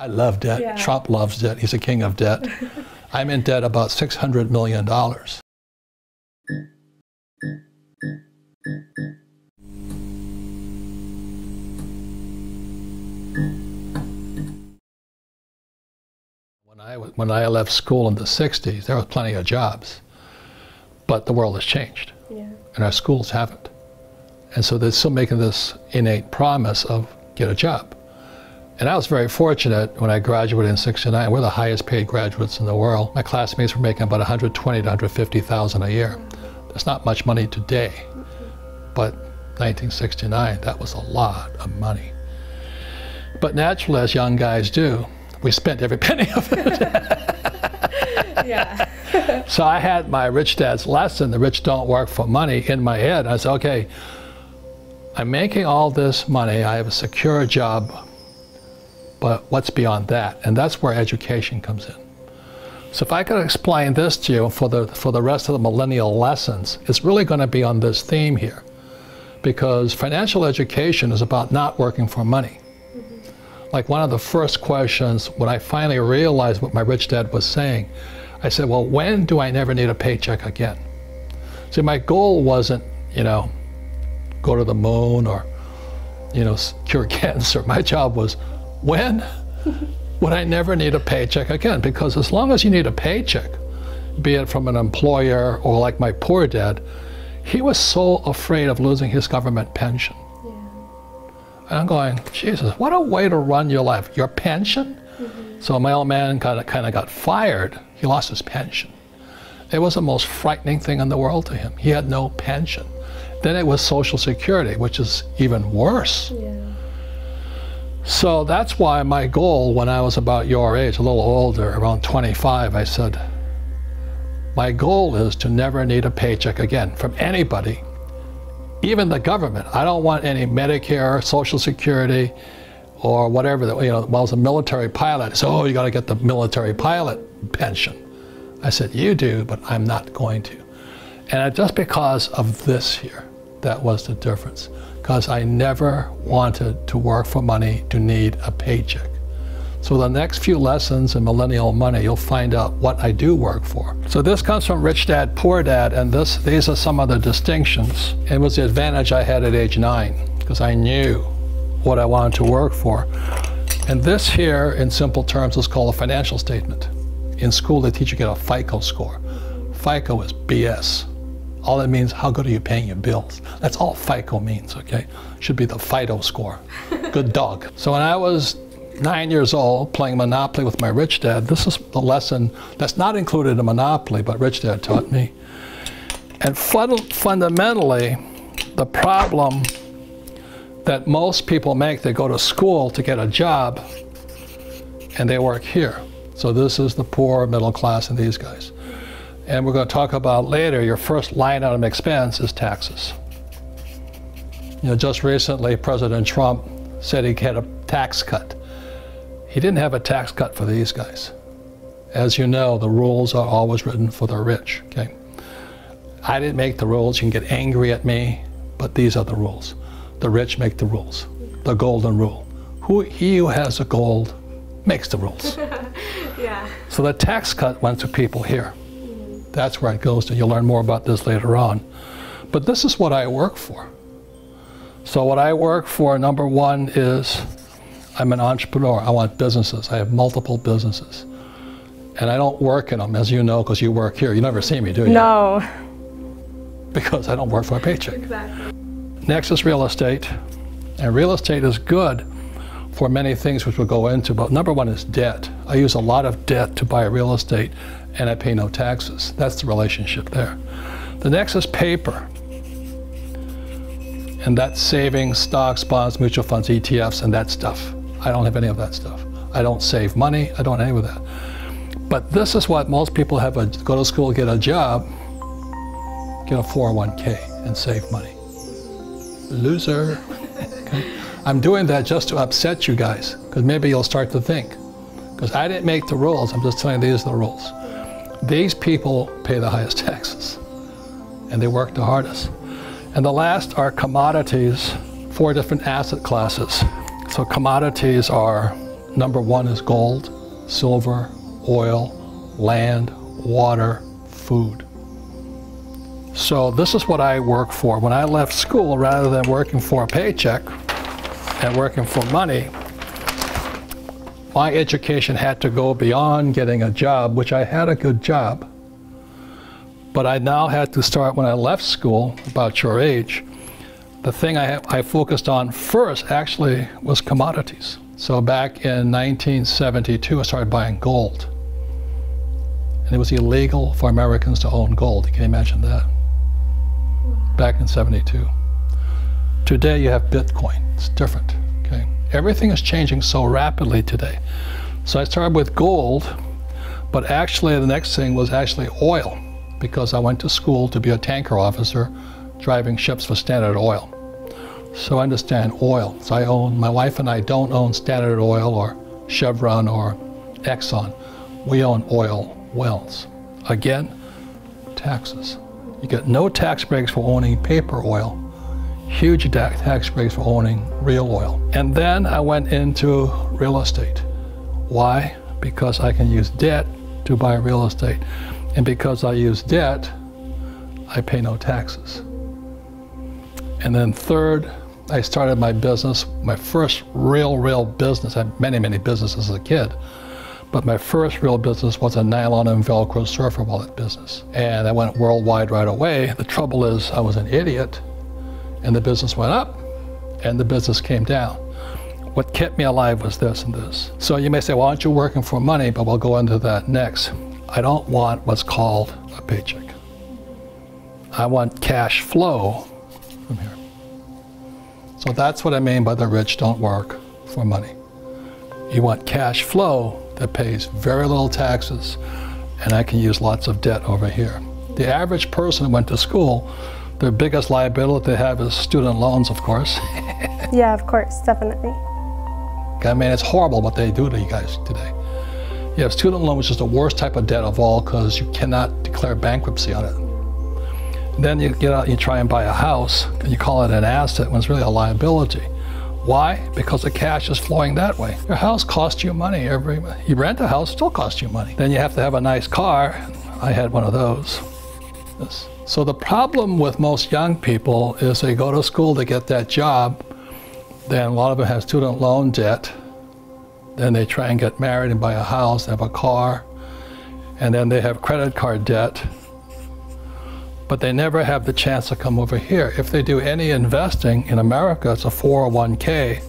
I love debt. Yeah. Trump loves debt. He's a king of debt. I'm in debt about $600 million. When I left school in the 60s, there was plenty of jobs. But the world has changed. Yeah. And our schools haven't. And so they're still making this innate promise of get a job. And I was very fortunate when I graduated in '69. We're the highest paid graduates in the world. My classmates were making about $120,000 to $150,000 a year. That's not much money today. But 1969, that was a lot of money. But naturally, as young guys do, we spent every penny of it. Yeah. So I had my rich dad's lesson, the rich don't work for money, in my head. I said, okay, I'm making all this money, I have a secure job, but what's beyond that? And that's where education comes in. So if I could explain this to you for the rest of the millennial lessons, it's really going to be on this theme here. Because financial education is about not working for money. Like one of the first questions, when I finally realized what my rich dad was saying, I said, well, when do I never need a paycheck again? See, my goal wasn't, you know, go to the moon or, you know, cure cancer. My job was, when would I never need a paycheck again? Because as long as you need a paycheck, be it from an employer or like my poor dad, he was so afraid of losing his government pension. Yeah. And I'm going, Jesus, what a way to run your life. Your pension? So my old man kind of got fired. He lost his pension. It was the most frightening thing in the world to him. He had no pension. Then it was Social Security, which is even worse. Yeah. So that's why my goal when I was about your age, a little older, around 25, I said, my goal is to never need a paycheck again from anybody, even the government. I don't want any Medicare, Social Security, or whatever, you know, well, as a military pilot, so, oh, you got to get the military pilot pension. I said, you do, but I'm not going to. And just because of this here, that was the difference. Because I never wanted to work for money to need a paycheck. So the next few lessons in Millennial Money, you'll find out what I do work for. So this comes from Rich Dad, Poor Dad, and these are some of the distinctions. It was the advantage I had at age 9, because I knew what I wanted to work for. And this here, in simple terms, is called a financial statement. In school, they teach you to get a FICO score. FICO is BS. All it means, how good are you paying your bills? That's all FICO means, okay? Should be the FIDO score. Good dog. So when I was 9 years old, playing Monopoly with my rich dad, this is the lesson that's not included in Monopoly, but rich dad taught me. And fundamentally, the problem that most people make, they go to school to get a job, and they work here. So this is the poor, middle class, and these guys. And we're going to talk about later, your first line item expense is taxes. You know, just recently, President Trump said he had a tax cut. He didn't have a tax cut for these guys. As you know, the rules are always written for the rich, okay? I didn't make the rules. You can get angry at me, but these are the rules. The rich make the rules, the golden rule. He who has a gold makes the rules. Yeah. So the tax cut went to people here. That's where it goes to. You'll learn more about this later on. But this is what I work for. So what I work for, number one, is I'm an entrepreneur. I want businesses. I have multiple businesses. And I don't work in them, as you know, because you work here. You never see me, do you? No. Because I don't work for a paycheck. Exactly. Next is real estate. And real estate is good for many things which we'll go into, but number one is debt. I use a lot of debt to buy real estate, and I pay no taxes. That's the relationship there. The next is paper. And that's savings, stocks, bonds, mutual funds, ETFs, and that stuff. I don't have any of that stuff. I don't save money. I don't have any of that. But this is what most people have, go to school, get a job, get a 401k, and save money. Loser. Okay? I'm doing that just to upset you guys, because maybe you'll start to think. Because I didn't make the rules, I'm just telling you these are the rules. These people pay the highest taxes, and they work the hardest. And the last are commodities, 4 different asset classes. So commodities are number one is gold, silver, oil, land, water, food. So this is what I work for. When I left school, rather than working for a paycheck and working for money, my education had to go beyond getting a job, which I had a good job. But I now had to start, when I left school, about your age, the thing I focused on first actually was commodities. So back in 1972, I started buying gold. And it was illegal for Americans to own gold. You can imagine that. Back in 72. Today you have Bitcoin. It's different. Okay? Everything is changing so rapidly today. So I started with gold, but actually the next thing was actually oil, because I went to school to be a tanker officer driving ships for Standard Oil. So I understand oil. So my wife and I don't own Standard Oil or Chevron or Exxon. We own oil wells. Again, taxes. You get no tax breaks for owning paper oil, huge tax breaks for owning real oil. And then I went into real estate. Why? Because I can use debt to buy real estate. And because I use debt, I pay no taxes. And then third, I started my business, my first real business. I had many businesses as a kid. But my first real business was a nylon and Velcro surfer wallet business. And I went worldwide right away. The trouble is I was an idiot, and the business went up and the business came down. What kept me alive was this and this. So you may say, well, aren't you working for money? But we'll go into that next. I don't want what's called a paycheck. I want cash flow from here. So that's what I mean by the rich don't work for money. You want cash flow that pays very little taxes, and I can use lots of debt over here. The average person who went to school, their biggest liability they have is student loans, of course. Yeah, of course, definitely. I mean, it's horrible what they do to you guys today. You have student loan, which is the worst type of debt of all, because you cannot declare bankruptcy on it. And then you get out, you try and buy a house, and you call it an asset when it's really a liability. Why? Because the cash is flowing that way. Your house costs you money you rent a house, it still costs you money. Then you have to have a nice car. I had one of those. Yes. So the problem with most young people is they go to school to get that job, then a lot of them have student loan debt, then they try and get married and buy a house, they have a car, and then they have credit card debt, but they never have the chance to come over here. If they do any investing in America, it's a 401k,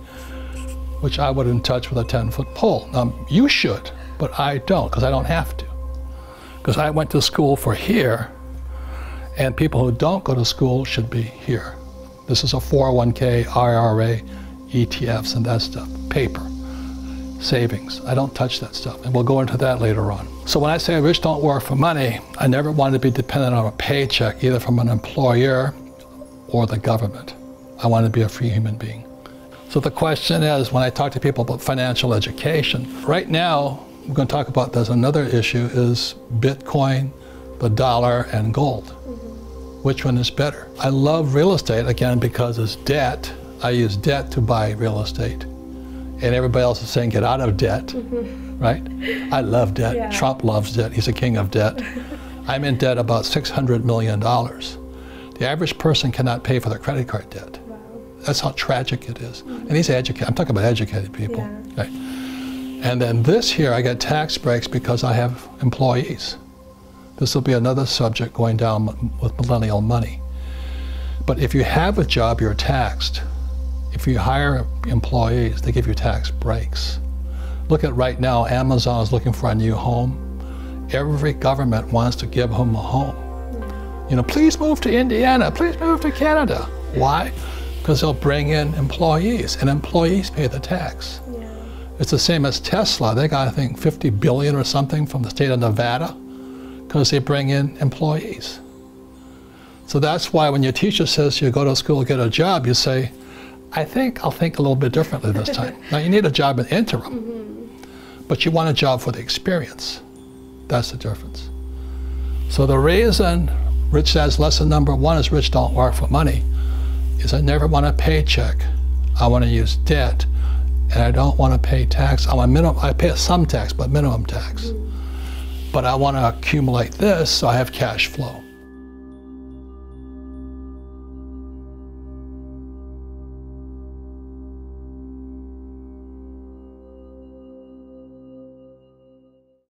which I wouldn't touch with a 10-foot pole. Now, you should, but I don't, because I don't have to. Because I went to school for here, and people who don't go to school should be here. This is a 401k, IRA, ETFs, and that stuff, paper, savings. I don't touch that stuff, and we'll go into that later on. So when I say rich don't work for money, I never wanted to be dependent on a paycheck, either from an employer or the government. I wanted to be a free human being. So the question is, when I talk to people about financial education, right now, we're going to talk about, there's another issue, is Bitcoin, the dollar, and gold. Which one is better? I love real estate, again, because it's debt. I use debt to buy real estate. And everybody else is saying get out of debt, right? I love debt. Yeah. Trump loves debt. He's a king of debt. I'm in debt about $600 million. The average person cannot pay for their credit card debt. Wow. That's how tragic it is. And he's educated. I'm talking about educated people. Yeah. Right? And then this here, I get tax breaks because I have employees. This will be another subject going down with millennial money. But if you have a job, you're taxed. If you hire employees, they give you tax breaks. Look at right now, Amazon is looking for a new home. Every government wants to give them a home. You know, please move to Indiana, please move to Canada. Why? Because they'll bring in employees, and employees pay the tax. Yeah. It's the same as Tesla. They got, I think, 50 billion or something from the state of Nevada because they bring in employees. So that's why when your teacher says you go to school, get a job, you say, I think I'll think a little bit differently this time. Now you need a job in interim, but you want a job for the experience. That's the difference. So the reason Rich Dad's lesson number one is rich don't work for money is I never want a paycheck. I want to use debt and I don't want to pay tax. I pay some tax, but minimum tax. But I want to accumulate this so I have cash flow.